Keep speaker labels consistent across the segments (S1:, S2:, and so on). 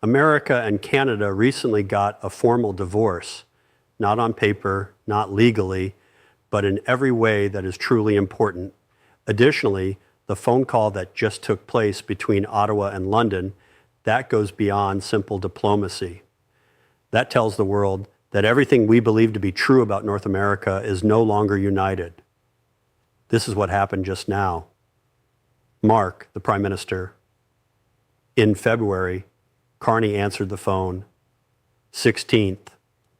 S1: America and Canada recently got a formal divorce, not on paper, not legally, but in every way that is truly important. Additionally, the phone call that just took place between Ottawa and London, that goes beyond simple diplomacy. That tells the world that everything we believe to be true about North America is no longer united. This is what happened just now. Mark, the Prime Minister, in February, Carney answered the phone, 16th,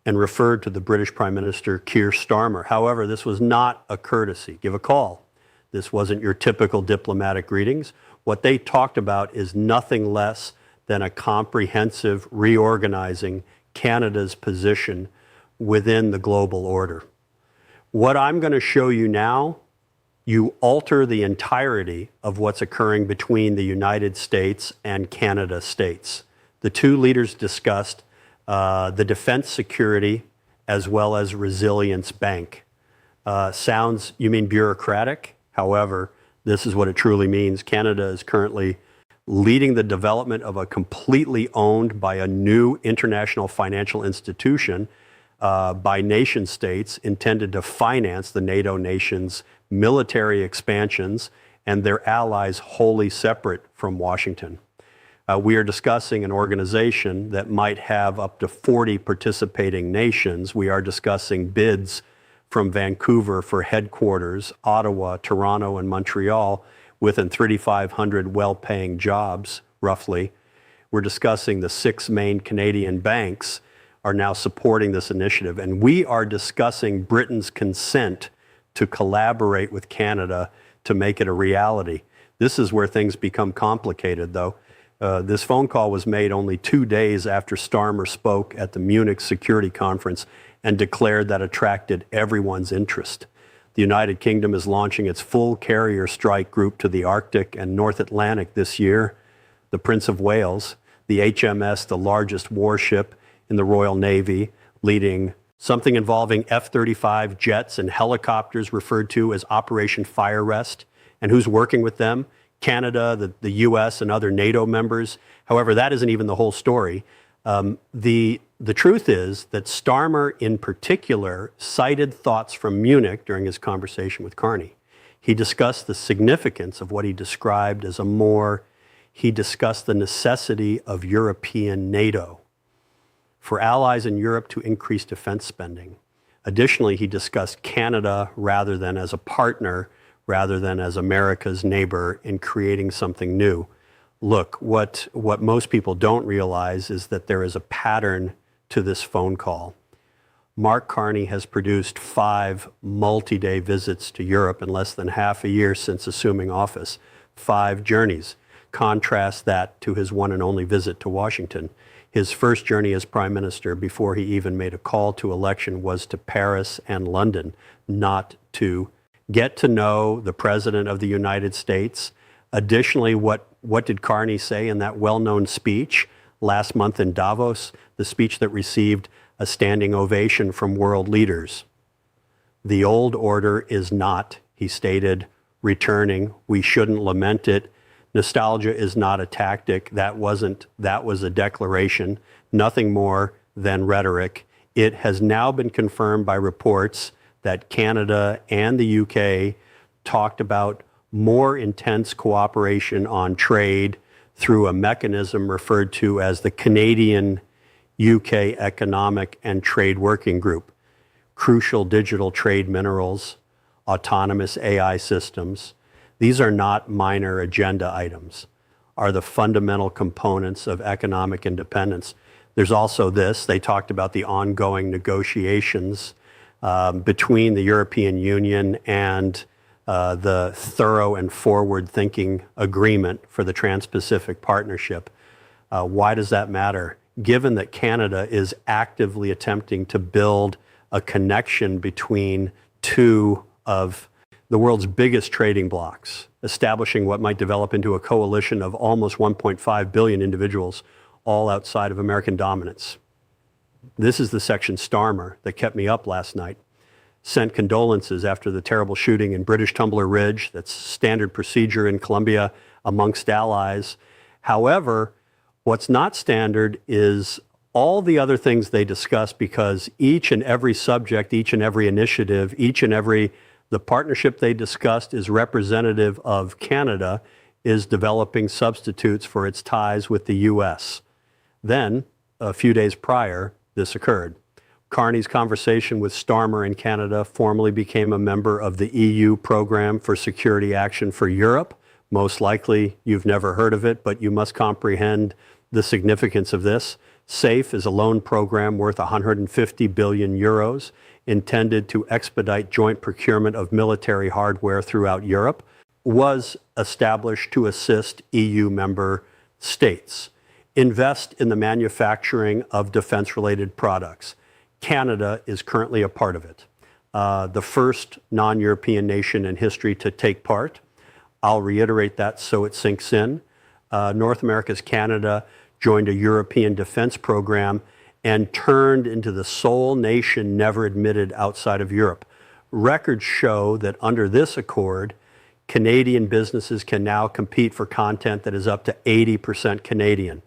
S1: and referred to the British Prime Minister, Keir Starmer. However, this was not a courtesy. Give a call. This wasn't your typical diplomatic greetings. What they talked about is nothing less than a comprehensive reorganizing Canada's position within the global order. What I'm going to show you now, you alter the entirety of what's occurring between the United States and Canada states. The two leaders discussed the defense security as well as resilience bank. Sounds, you mean bureaucratic? However, this is what it truly means. Canada is currently leading the development of a completely owned by a new international financial institution by nation states intended to finance the NATO nations' military expansions and their allies wholly separate from Washington. We are discussing an organization that might have up to 40 participating nations. We are discussing bids from Vancouver for headquarters, Ottawa, Toronto, and Montreal, within 3,500 well-paying jobs, roughly. We're discussing the 6 main Canadian banks are now supporting this initiative, and we are discussing Britain's consent to collaborate with Canada to make it a reality. This is where things become complicated, though. This phone call was made only 2 days after Starmer spoke at the Munich Security Conference and declared that attracted everyone's interest. The United Kingdom is launching its full carrier strike group to the Arctic and North Atlantic this year. The Prince of Wales, the HMS, the largest warship in the Royal Navy, leading something involving F-35 jets and helicopters referred to as Operation Fire Rest. And who's working with them? Canada, the US, and other NATO members. However, that isn't even the whole story. The truth is that Starmer, in particular, cited thoughts from Munich during his conversation with Carney. He discussed the significance of what he described as he discussed the necessity of European NATO for allies in Europe to increase defense spending. Additionally, he discussed Canada rather than as a partner, rather than as America's neighbor in creating something new. Look, what most people don't realize is that there is a pattern to this phone call. Mark Carney has produced 5 multi-day visits to Europe in less than half a year since assuming office. 5 journeys. Contrast that to his one and only visit to Washington. His first journey as Prime Minister before he even made a call to election was to Paris and London, not to get to know the President of the United States. Additionally, what did Carney say in that well-known speech last month in Davos, the speech that received a standing ovation from world leaders? The old order is not, he stated, returning. We shouldn't lament it. Nostalgia is not a tactic. That was a declaration, nothing more than rhetoric. It has now been confirmed by reports that Canada and the UK talked about more intense cooperation on trade through a mechanism referred to as the Canadian-UK Economic and Trade Working Group. Crucial digital trade minerals, autonomous AI systems, these are not minor agenda items, are the fundamental components of economic independence. There's also this, they talked about the ongoing negotiations between the European Union and the thorough and forward-thinking agreement for the Trans-Pacific Partnership. Why does that matter? Given that Canada is actively attempting to build a connection between 2 of the world's biggest trading blocs, establishing what might develop into a coalition of almost 1.5 billion individuals, all outside of American dominance. This is the section Starmer that kept me up last night. Sent condolences after the terrible shooting in British Tumbler Ridge. That's standard procedure in Colombia amongst allies. However, What's not standard is all the other things they discuss, because each and every subject, each and every initiative, the partnership they discussed is representative of Canada is developing substitutes for its ties with the U.S. Then, a few days prior, this occurred. Carney's conversation with Starmer in Canada formally became a member of the EU Program for Security Action for Europe. Most likely you've never heard of it, but you must comprehend the significance of this. SAFE is a loan program worth 150 billion euros intended to expedite joint procurement of military hardware throughout Europe, was established to assist EU member states invest in the manufacturing of defense-related products. Canada is currently a part of it, the first non-European nation in history to take part. I'll reiterate that so it sinks in. North America's Canada joined a European defense program and turned into the sole nation never admitted outside of Europe. Records show that under this accord, Canadian businesses can now compete for content that is up to 80% Canadian.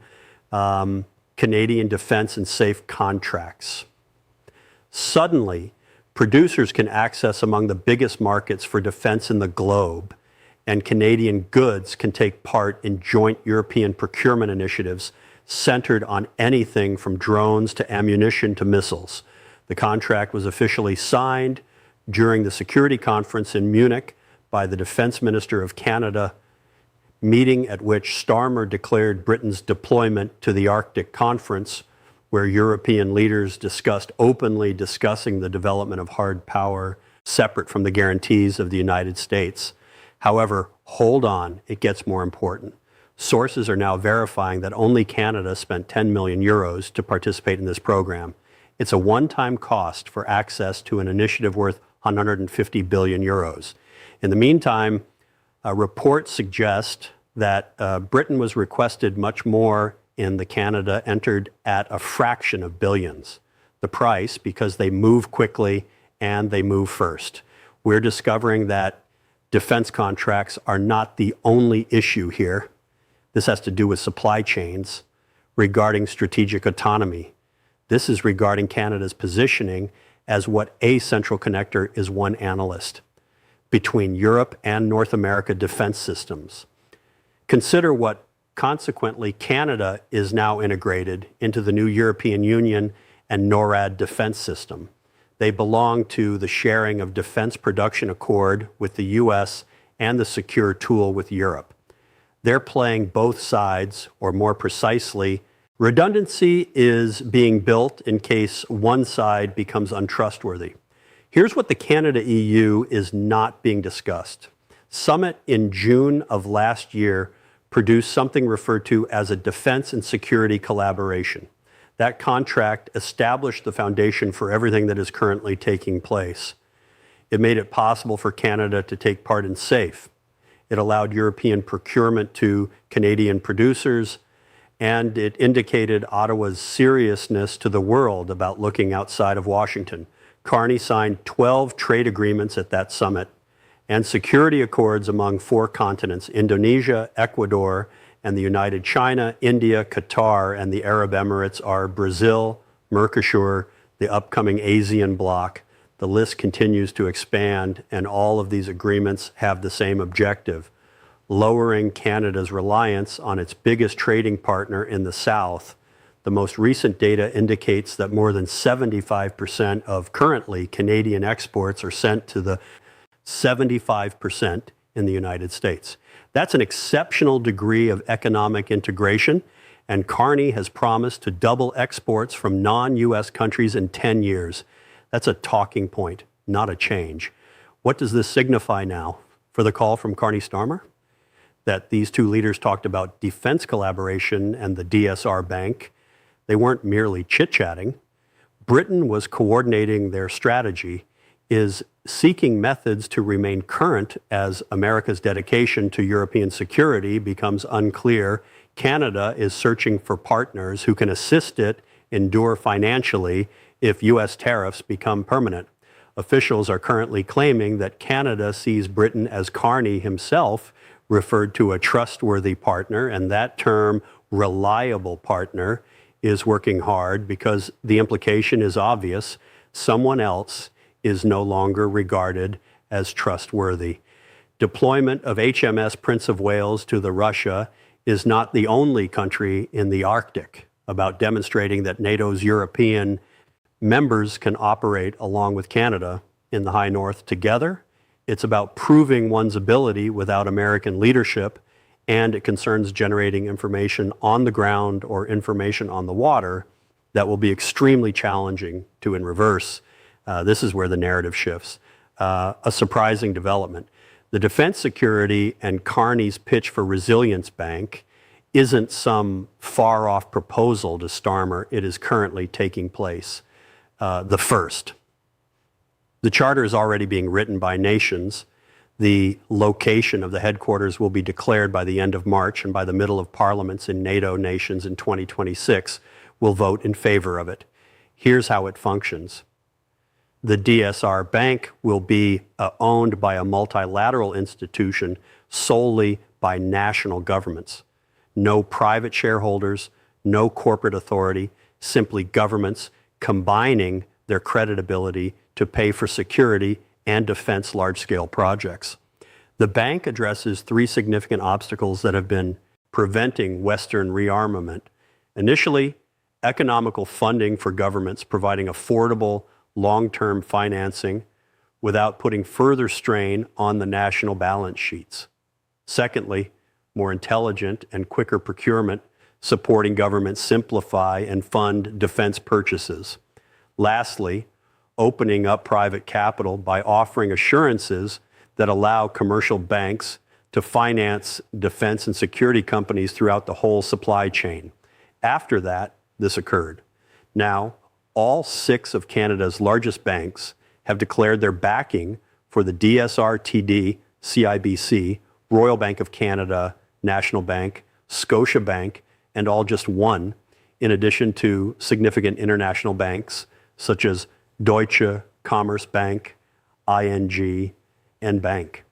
S1: Canadian defense and safe contracts. Suddenly, producers can access among the biggest markets for defense in the globe, and Canadian goods can take part in joint European procurement initiatives centered on anything from drones to ammunition to missiles. The contract was officially signed during the security conference in Munich by the Defense Minister of Canada, meeting at which Starmer declared Britain's deployment to the Arctic Conference, where European leaders openly discussing the development of hard power separate from the guarantees of the United States. However, hold on, it gets more important. Sources are now verifying that only Canada spent 10 million euros to participate in this program. It's a one-time cost for access to an initiative worth 150 billion euros. In the meantime, reports suggest that Britain was requested much more in the Canada entered at a fraction of billions. The price, because they move quickly and they move first. We're discovering that defense contracts are not the only issue here. This has to do with supply chains regarding strategic autonomy. This is regarding Canada's positioning as what a central connector is one analyst between Europe and North America defense systems. Consider what consequently Canada is now integrated into the new European Union and NORAD defense system. They belong to the sharing of defense production accord with the US and the secure tool with Europe. They're playing both sides, or more precisely, redundancy is being built in case one side becomes untrustworthy. Here's what the Canada-EU is not being discussed. Summit in June of last year produced something referred to as a defense and security collaboration. That contract established the foundation for everything that is currently taking place. It made it possible for Canada to take part in SAFE. It allowed European procurement to Canadian producers, and it indicated Ottawa's seriousness to the world about looking outside of Washington. Carney signed 12 trade agreements at that summit and security accords among 4 continents: Indonesia, Ecuador, and the United China. India, Qatar, and the Arab Emirates are Brazil, Mercosur, the upcoming ASEAN bloc. The list continues to expand, and all of these agreements have the same objective: lowering Canada's reliance on its biggest trading partner in the South. The most recent data indicates that more than 75% of currently Canadian exports are sent to the 75% in the United States. That's an exceptional degree of economic integration, and Carney has promised to double exports from non-US countries in 10 years. That's a talking point, not a change. What does this signify now for the call from Carney Starmer? That these two leaders talked about defense collaboration and the DSR Bank. They weren't merely chit-chatting. Britain was coordinating their strategy, is seeking methods to remain current as America's dedication to European security becomes unclear. Canada is searching for partners who can assist it endure financially if U.S. tariffs become permanent. Officials are currently claiming that Canada sees Britain, as Carney himself referred to, a trustworthy partner, and that term reliable partner is working hard because the implication is obvious. Someone else is no longer regarded as trustworthy. Deployment of HMS Prince of Wales to the Russia is not the only country in the Arctic about demonstrating that NATO's European members can operate along with Canada in the high north together. It's about proving one's ability without American leadership, and it concerns generating information on the ground or information on the water that will be extremely challenging to in reverse. This is where the narrative shifts. A surprising development. The defense security and Carney's pitch for Resilience Bank isn't some far-off proposal to Starmer. It is currently taking place. The first. The charter is already being written by nations. The location of the headquarters will be declared by the end of March, and by the middle of parliaments in NATO nations in 2026 will vote in favor of it. Here's how it functions. The DSR Bank will be owned by a multilateral institution solely by national governments. No private shareholders, no corporate authority, simply governments combining their creditability to pay for security and defense large-scale projects. The bank addresses three significant obstacles that have been preventing Western rearmament. Initially, economical funding for governments providing affordable long-term financing without putting further strain on the national balance sheets. Secondly, more intelligent and quicker procurement, supporting governments simplify and fund defense purchases. Lastly, opening up private capital by offering assurances that allow commercial banks to finance defense and security companies throughout the whole supply chain. After that, this occurred. Now, all 6 of Canada's largest banks have declared their backing for the DSR TD, CIBC, Royal Bank of Canada, National Bank, Scotiabank, and all just one, in addition to significant international banks such as Deutsche, Commerce Bank, ING, and Bank.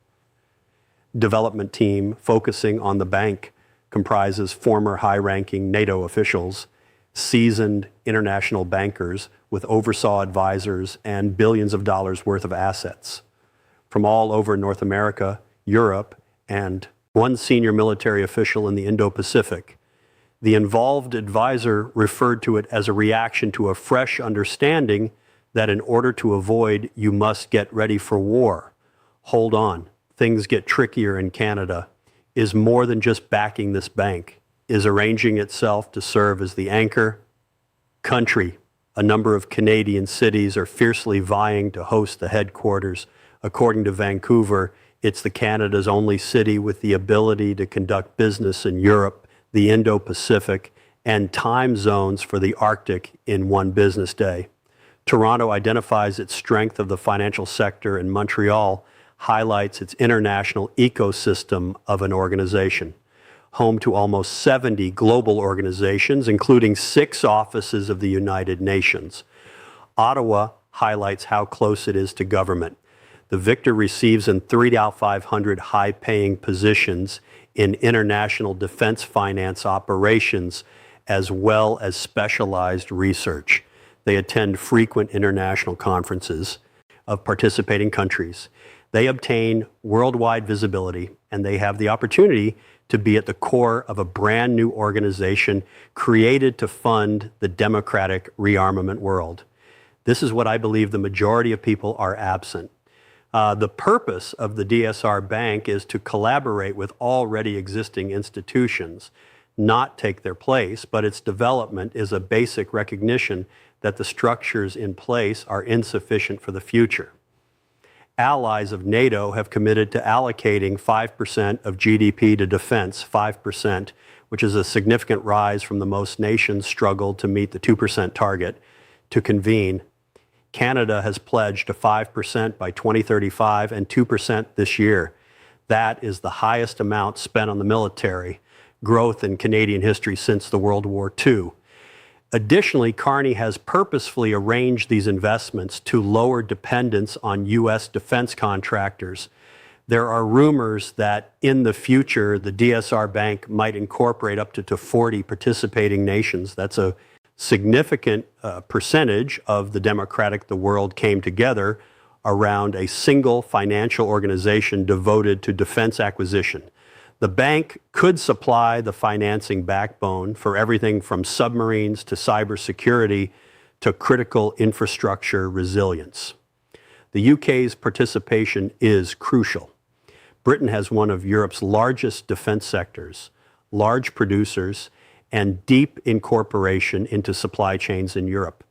S1: Development team focusing on the bank comprises former high-ranking NATO officials, seasoned international bankers with oversaw advisors and billions of dollars worth of assets from all over North America, Europe, and one senior military official in the Indo-Pacific. The involved advisor referred to it as a reaction to a fresh understanding that in order to avoid, you must get ready for war. Hold on, things get trickier in Canada, is more than just backing this bank, is arranging itself to serve as the anchor. Country, a number of Canadian cities are fiercely vying to host the headquarters. According to Vancouver, it's the Canada's only city with the ability to conduct business in Europe, the Indo-Pacific, and time zones for the Arctic in one business day. Toronto identifies its strength of the financial sector, and Montreal highlights its international ecosystem of an organization. Home to almost 70 global organizations, including 6 offices of the United Nations. Ottawa highlights how close it is to government. The victor receives in 3 out of 500 high-paying positions in international defense finance operations, as well as specialized research. They attend frequent international conferences of participating countries. They obtain worldwide visibility, and they have the opportunity to be at the core of a brand new organization created to fund the democratic rearmament world. This is what I believe the majority of people are absent. The purpose of the DSR Bank is to collaborate with already existing institutions, not take their place, but its development is a basic recognition that the structures in place are insufficient for the future. Allies of NATO have committed to allocating 5% of GDP to defense, 5%, which is a significant rise from the most nations struggled to meet the 2% target to convene. Canada has pledged to 5% by 2035 and 2% this year. That is the highest amount spent on the military growth in Canadian history since the World War II. Additionally, Carney has purposefully arranged these investments to lower dependence on U.S. defense contractors. There are rumors that in the future, the DSR Bank might incorporate up to 40 participating nations. That's a significant percentage of the democratic the world came together around a single financial organization devoted to defense acquisition. The bank could supply the financing backbone for everything from submarines to cybersecurity to critical infrastructure resilience. The UK's participation is crucial. Britain has one of Europe's largest defense sectors, large producers, and deep incorporation into supply chains in Europe.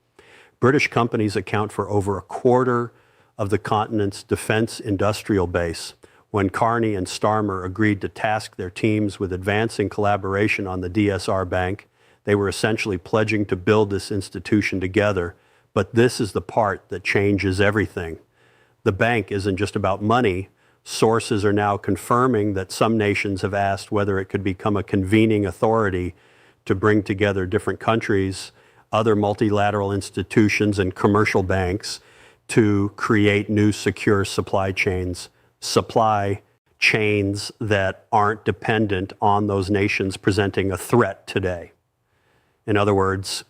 S1: British companies account for over a quarter of the continent's defense industrial base. When Carney and Starmer agreed to task their teams with advancing collaboration on the DSR Bank, they were essentially pledging to build this institution together. But this is the part that changes everything. The bank isn't just about money. Sources are now confirming that some nations have asked whether it could become a convening authority to bring together different countries, other multilateral institutions, and commercial banks to create new secure supply chains that aren't dependent on those nations presenting a threat today. In other words,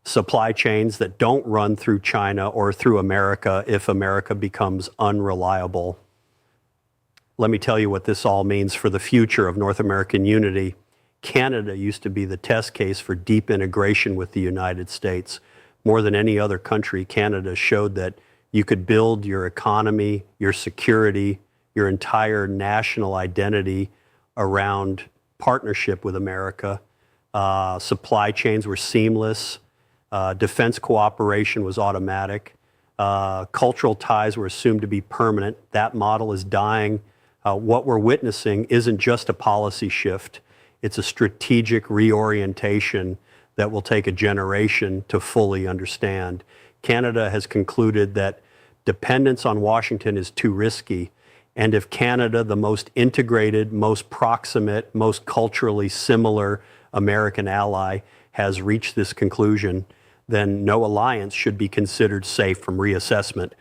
S1: supply chains that don't run through China or through America if America becomes unreliable. Let me tell you what this all means for the future of North American unity. Canada used to be the test case for deep integration with the United States. More than any other country, Canada showed that you could build your economy, your security, your entire national identity around partnership with America. Supply chains were seamless. Defense cooperation was automatic. Cultural ties were assumed to be permanent. That model is dying. What we're witnessing isn't just a policy shift. It's a strategic reorientation that will take a generation to fully understand. Canada has concluded that dependence on Washington is too risky. And if Canada, the most integrated, most proximate, most culturally similar American ally, has reached this conclusion, then no alliance should be considered safe from reassessment.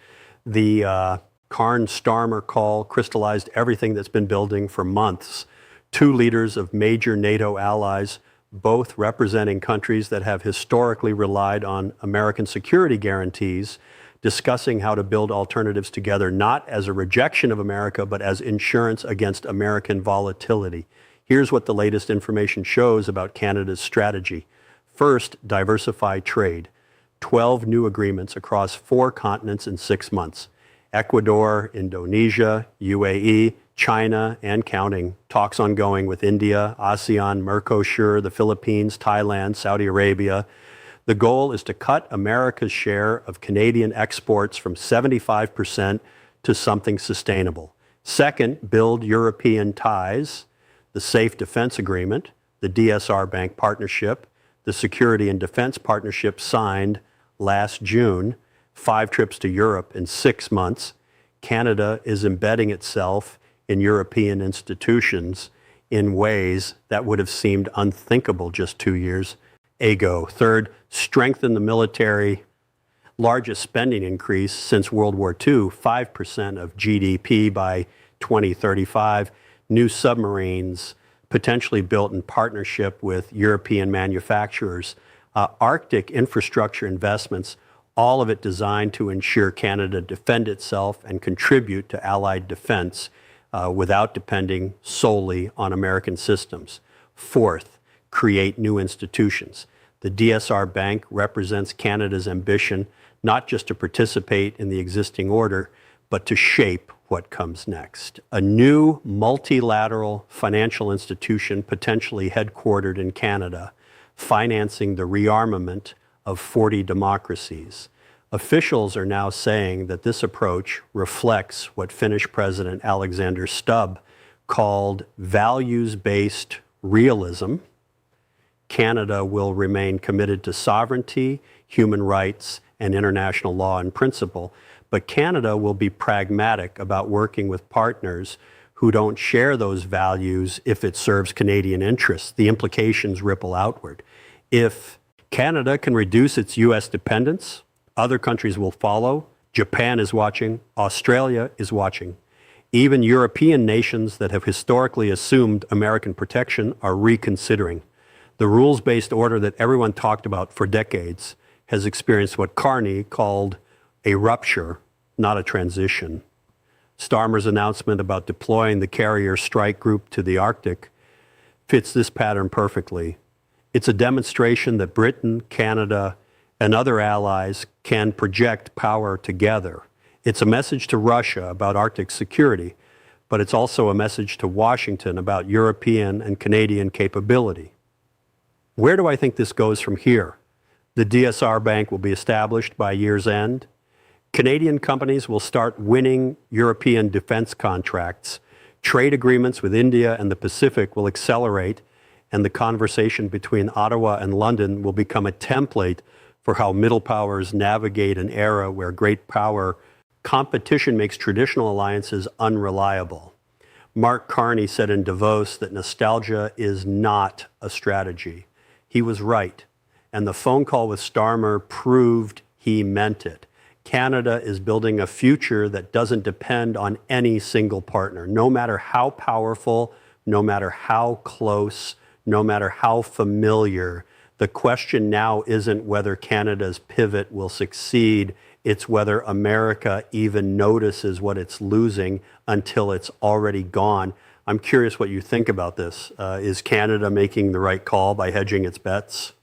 S1: The Carney-Starmer call crystallized everything that's been building for months. Two leaders of major NATO allies, both representing countries that have historically relied on American security guarantees, discussing how to build alternatives together, not as a rejection of America, but as insurance against American volatility. Here's what the latest information shows about Canada's strategy. First, diversify trade. 12 new agreements across 4 continents in 6 months. Ecuador, Indonesia, UAE, China, and counting. Talks ongoing with India, ASEAN, Mercosur, the Philippines, Thailand, Saudi Arabia. The goal is to cut America's share of Canadian exports from 75% to something sustainable. Second, build European ties, the Safe Defense Agreement, the DSR Bank Partnership, the Security and Defense Partnership signed last June, 5 trips to Europe in 6 months. Canada is embedding itself in European institutions in ways that would have seemed unthinkable just 2 years ago. Third, strengthen the military. Largest spending increase since World War II, 5% of GDP by 2035. New submarines, potentially built in partnership with European manufacturers. Arctic infrastructure investments, all of it designed to ensure Canada defend itself and contribute to allied defense without depending solely on American systems. Fourth, create new institutions. The DSR Bank represents Canada's ambition not just to participate in the existing order, but to shape what comes next. A new multilateral financial institution potentially headquartered in Canada, financing the rearmament of 40 democracies. Officials are now saying that this approach reflects what Finnish President Alexander Stubb called values-based realism. Canada will remain committed to sovereignty, human rights, and international law and principle, but Canada will be pragmatic about working with partners who don't share those values if it serves Canadian interests. The implications ripple outward. If Canada can reduce its U.S. dependence, other countries will follow. Japan is watching. Australia is watching. Even European nations that have historically assumed American protection are reconsidering. The rules-based order that everyone talked about for decades has experienced what Carney called a rupture, not a transition. Starmer's announcement about deploying the carrier strike group to the Arctic fits this pattern perfectly. It's a demonstration that Britain, Canada, and other allies can project power together. It's a message to Russia about Arctic security, but it's also a message to Washington about European and Canadian capability. Where do I think this goes from here? The DSR Bank will be established by year's end. Canadian companies will start winning European defense contracts. Trade agreements with India and the Pacific will accelerate, and the conversation between Ottawa and London will become a template for how middle powers navigate an era where great power competition makes traditional alliances unreliable. Mark Carney said in Davos that nostalgia is not a strategy. He was right, and the phone call with Starmer proved he meant it. Canada is building a future that doesn't depend on any single partner, no matter how powerful, no matter how close, no matter how familiar. The question now isn't whether Canada's pivot will succeed, it's whether America even notices what it's losing until it's already gone. I'm curious what you think about this. Is Canada making the right call by hedging its bets?